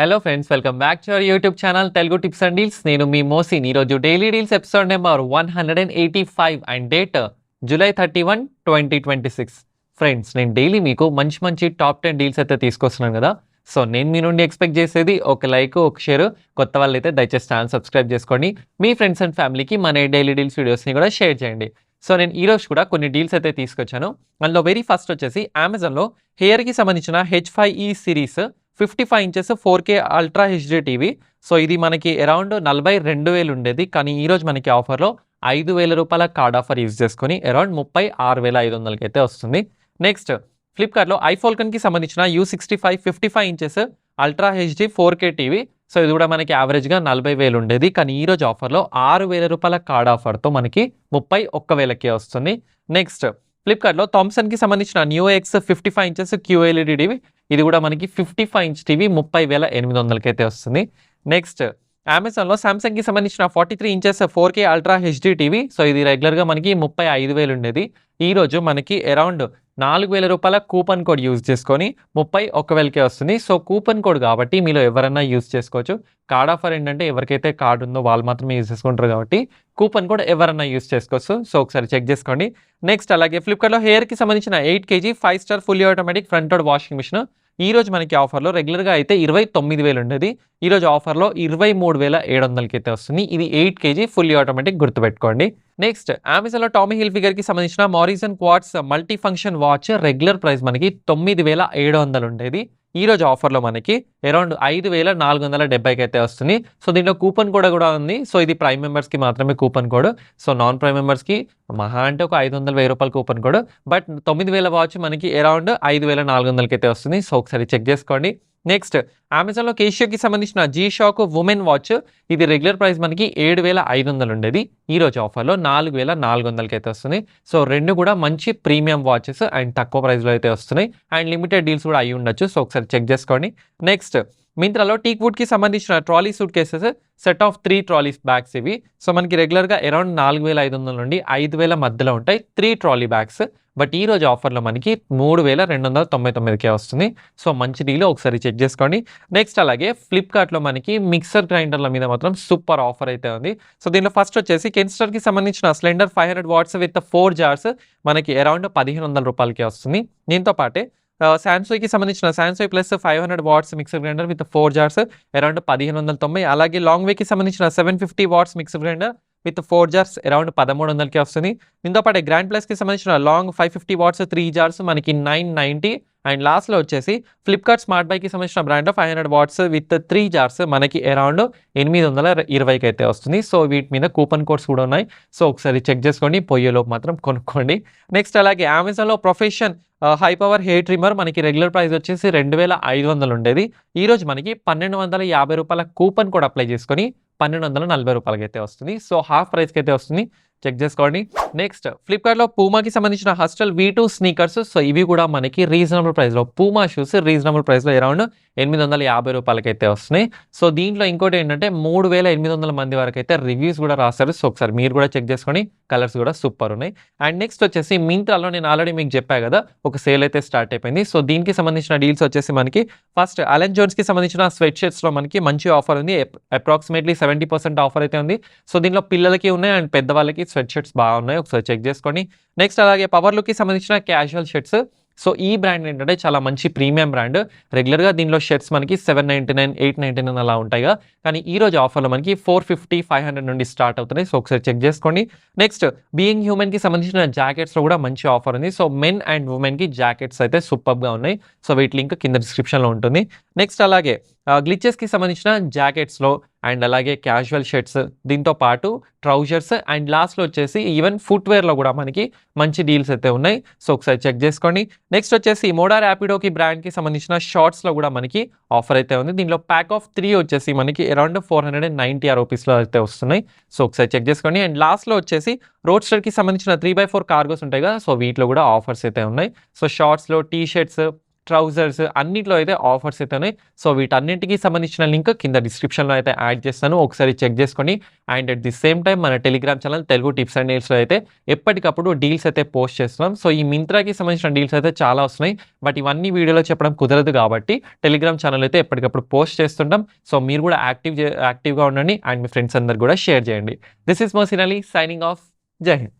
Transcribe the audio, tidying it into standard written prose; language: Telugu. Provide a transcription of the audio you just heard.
Hello friends, welcome back to our YouTube channel Telugu tips and deals. నేను మీ మోసిన్. ఈరోజు daily deals episode number 185 and date July 31, 2026. Friends, నేను డైలీ మీకు మంచి మంచి టాప్ 10 డీల్స్ అయితే తీసుకొస్తున్నాను కదా. సో నేను మీ నుండి ఎక్స్పెక్ట్ చేసేది ఒక లైక్, ఒక షేర్. కొత్త వాళ్ళు అయితే దయచేసి ఛానల్ సబ్స్క్రైబ్ చేసుకోండి. మీ ఫ్రెండ్స్ అండ్ ఫ్యామిలీకి మన డైలీ డీల్స్ వీడియోస్ని కూడా షేర్ చేయండి. సో నేను ఈరోజు కూడా కొన్ని డీల్స్ అయితే తీసుకొచ్చాను. అందులో వెరీ ఫస్ట్ వచ్చేసి అమెజాన్లో హెయిర్కి సంబంధించిన H5e series 55 inches 4K ultra HD TV. So ఇది మనకి అరౌండ్ 42,000 ఉండేది, కానీ ఈరోజు మనకి ఆఫర్లో 5,000 రూపాయల కార్డ్ ఆఫర్ యూజ్ చేసుకొని అరౌండ్ 36,500కి అయితే వస్తుంది. నెక్స్ట్, ఫ్లిప్కార్ట్లో ఐఫోల్కన్కి సంబంధించిన U65 55 inches ultra HD 4K TV. So ఇది కూడా మనకి యావరేజ్గా 40,000 ఉండేది, కానీ ఈరోజు ఆఫర్లో 6,000 రూపాయల కార్డ్ ఆఫర్తో మనకి 31,000కి వస్తుంది. నెక్స్ట్, ఫ్లిప్కార్ట్లో థామ్సన్కి సంబంధించిన new X 55 inches QLED TV. ఇది కూడా మనకి 55 ఇంచ్ టీవీ 30,800కి అయితే వస్తుంది. నెక్స్ట్, అమెజాన్లో సామ్సంగ్కి సంబంధించిన 43 inches 4K ultra HD TV. So ఇది రెగ్యులర్గా మనకి 35,000 ఉండేది. ఈరోజు మనకి అరౌండ్ 4,000 రూపాయల కూపన్ కోడ్ యూజ్ చేసుకొని 31,000కే వస్తుంది. సో కూపన్ కోడ్ కాబట్టి మీలో ఎవరైనా యూజ్ చేసుకోవచ్చు. కార్డ్ ఆఫర్ ఏంటంటే ఎవరికైతే కార్డు ఉందో వాళ్ళు మాత్రమే యూజ్ చేసుకుంటారు కాబట్టి కూపన్ కోడ్ ఎవరైనా యూజ్ చేసుకోవచ్చు. సో ఒకసారి చెక్ చేసుకోండి. నెక్స్ట్, అలాగే ఫ్లిప్కార్ట్లో హెయిర్కి సంబంధించిన 8 kg 5 star fully automatic front load washing machine. ఈ రోజు మనకి ఆఫర్లో రెగ్యులర్గా అయితే 29,000 ఉండేది. ఈరోజు ఆఫర్లో 23,700కి అయితే వస్తుంది. ఇది 8 kg ఫుల్లీ ఆటోమేటిక్, గుర్తుపెట్టుకోండి. నెక్స్ట్, అమెజాన్లో టామీ హిల్ఫిగర్కి సంబంధించిన Morrison quartz multi function watch regular price మనకి 9,700 ఉండేది. ఈ రోజు ఆఫర్లో మనకి అరౌండ్ 5,470కి అయితే వస్తుంది. సో దీంట్లో కూపన్ కోడ్ కూడా ఉంది. సో ఇది ప్రైమ్ మెంబర్స్కి మాత్రమే coupon code. So non prime మెంబర్స్కి మహా అంటే ఒక 500,000 రూపాయల కూపన్ కోడ్. బట్ 9,000 వాచ్ మనకి అరౌండ్ 5,400కి అయితే వస్తుంది. సో ఒకసారి చెక్ చేసుకోండి. నెక్స్ట్, అమెజాన్లో కేషియోకి సంబంధించిన జీ షాక్ ఉమెన్ వాచ్. ఇది రెగ్యులర్ ప్రైస్ మనకి 7,500 ఉండేది. ఈ రోజు ఆఫర్లో 4,400కి అయితే వస్తుంది. సో రెండు కూడా మంచి ప్రీమియం వాచెస్ అండ్ తక్కువ ప్రైస్లో అయితే వస్తున్నాయి. అండ్ లిమిటెడ్ డీల్స్ కూడా అయి ఉండొచ్చు. సో ఒకసారి చెక్ చేసుకోండి. నెక్స్ట్, మింత్రాలో టీక్వుడ్కి సంబంధించిన trolley suit cases set of 3 trolleys bags ఇవి. సో మనకి రెగ్యులర్గా అరౌండ్ 4,500 నుండి 5,000 మధ్యలో ఉంటాయి 3 ట్రాలీ బ్యాగ్స్. బట్ ఈ రోజు ఆఫర్లో మనకి 3,299కే వస్తుంది. సో మంచి డీల్, ఒకసారి చెక్ చేసుకోండి. నెక్స్ట్, అలాగే ఫ్లిప్కార్ట్లో మనకి మిక్సర్ గ్రైండర్ల మీద మాత్రం సూపర్ ఆఫర్ అయితే ఉంది. సో దీనిలో ఫస్ట్ వచ్చేసి కెన్స్టర్కి సంబంధించిన స్లెండర్ 500 వాట్స్ విత్ 4 జార్స్ మనకి అరౌండ్ 1,500 రూపాయలకే వస్తుంది. దీంతో పాటే శాంసోయ్కి సంబంధించిన శాంసోయ్ plus 500 watts mixer grinder with 4 jars around 1,590. అలాగే లాంగ్ వేకి సంబంధించిన 750 watts mixer grinder with 4 jars around 1,300కి వస్తుంది. దీంతో పాటు గ్రాండ్ ప్లస్కి సంబంధించిన లాంగ్ 550 వాట్స్ 3 జార్స్ మనకి 990. అండ్ లాస్ట్లో వచ్చేసి ఫ్లిప్కార్ట్ స్మార్ట్ బైక్కి సంబంధించిన బ్రాండ్ 500 వాట్స్ విత్ 3 జార్స్ మనకి అరౌండ్ 820కి అయితే వస్తుంది. సో వీటి మీద కూపన్ కోడ్స్ కూడా ఉన్నాయి. సో ఒకసారి చెక్ చేసుకోండి, పోయేలోపు మాత్రం కొనుక్కోండి. నెక్స్ట్, అలాగే అమెజాన్లో profession high power hair trimmer మనకి రెగ్యులర్ ప్రైస్ వచ్చేసి 2,500 ఉండేది. ఈరోజు మనకి 1,250 రూపాయల కూపన్ కోడ్ అప్లై చేసుకొని 1,240 రూపాయలకి అయితే వస్తుంది. సో హాఫ్ ప్రైస్కి అయితే వస్తుంది. చెక్ చేసుకోండి. నెక్స్ట్, ఫ్లిప్కార్ట్లో పూమాకి సంబంధించిన హస్టల్ V2 స్నీకర్స్. సో ఇవి కూడా మనకి రీజనబుల్ ప్రైస్లో, పూమా షూస్ రీజనబుల్ ప్రైస్లో అరౌండ్ 850 రూపాయలకి అయితే వస్తున్నాయి. సో దీంట్లో ఇంకోటి ఏంటంటే 3,800 మంది వరకు అయితే రివ్యూస్ కూడా రాస్తారు. సో ఒకసారి మీరు కూడా చెక్ చేసుకోండి. కలర్స్ కూడా సూపర్ ఉన్నాయి. అండ్ నెక్స్ట్ వచ్చేసి మింత్రాలో నేను ఆల్రెడీ మీకు చెప్పాను కదా, ఒక సేల్ అయితే స్టార్ట్ అయిపోయింది. సో దీనికి సంబంధించిన డీల్స్ వచ్చేసి మనకి ఫస్ట్ అలెన్ జోన్స్కి సంబంధించిన స్వెట్ షర్ట్స్లో మనకి మంచి ఆఫర్ ఉంది. అప్రాక్సిమేట్లీ 70% ఆఫర్ అయితే ఉంది. సో దీంట్లో పిల్లలకి ఉన్నాయి అండ్ పెద్దవాళ్ళకి స్వెట్ షర్ట్స్ బాగున్నాయి. ఒకసారి చెక్ చేసుకోండి. నెక్స్ట్, అలాగే పవర్ లుక్కి సంబంధించిన క్యాజువల్ షర్ట్స్. సో ఈ బ్రాండ్ ఏంటంటే చాలా మంచి ప్రీమియం బ్రాండ్. రెగ్యులర్గా దీనిలో షర్ట్స్ మనకి 799, 899 అలా ఉంటాయి. కానీ ఈ రోజు ఆఫర్లో మనకి 450, 500 నుండి స్టార్ట్ అవుతున్నాయి. సో ఒకసారి చెక్ చేసుకోండి. నెక్స్ట్, బీయింగ్ హ్యూమన్కి సంబంధించిన జాకెట్స్లో కూడా మంచి ఆఫర్ ఉంది. సో మెన్ అండ్ ఉమెన్కి జాకెట్స్ అయితే సూపర్గా ఉన్నాయి. సో వీటి లింక్ కింద డిస్క్రిప్షన్లో ఉంటుంది. నెక్స్ట్, అలాగే గ్లిచెస్కి సంబంధించిన జాకెట్స్లో అండ్ అలాగే క్యాజువల్ షర్ట్స్, దీంతో పాటు ట్రౌజర్స్ అండ్ లాస్ట్లో వచ్చేసి ఈవెన్ ఫుట్వేర్లో కూడా మనకి మంచి డీల్స్ అయితే ఉన్నాయి. సో ఒకసారి చెక్ చేసుకోండి. నెక్స్ట్ వచ్చేసి మోడా ర్యాపిడోకి బ్రాండ్కి సంబంధించిన షార్ట్స్లో కూడా మనకి ఆఫర్ అయితే ఉంది. దీంట్లో ప్యాక్ ఆఫ్ 3 వచ్చేసి మనకి అరౌండ్ 490 రూపీస్లో అయితే వస్తున్నాయి. సో ఒకసారి చెక్ చేసుకోండి. అండ్ లాస్ట్లో వచ్చేసి రోడ్స్టర్కి సంబంధించిన 3x4 కార్గోస్ ఉంటాయి కదా, సో వీటిలో కూడా ఆఫర్స్ అయితే ఉన్నాయి. సో షార్ట్స్లో టీ షర్ట్స్ ట్రౌజర్స్ అన్నిట్లో అయితే ఆఫర్స్ అయితే ఉన్నాయి. సో వీటన్నింటికి సంబంధించిన లింక్ కింద డిస్క్రిప్షన్‌లో అయితే యాడ్ చేస్తాను. ఒకసారి చెక్ చేసుకోండి. And at the same time మన Telegram channel Telugu tips and డీల్స్‌లో అయితే ఎప్పటికప్పుడు డీల్స్ అయితే పోస్ట్ చేస్తున్నాం. సో ఈ మింత్రాకి సంబంధించిన డీల్స్ అయితే చాలా వస్తున్నాయి. బట్ ఇవన్నీ వీడియోలో చెప్పడం కుదరదు కాబట్టి టెలిగ్రామ్ ఛానల్ అయితే ఎప్పటికప్పుడు పోస్ట్ చేస్తుంటాం. సో మీరు కూడా యాక్టివ్‌గా ఉండండి అండ్ మీ ఫ్రెండ్స్ అందరికి కూడా షేర్ చేయండి. This is Mohsin Ali signing off. జై హింద్.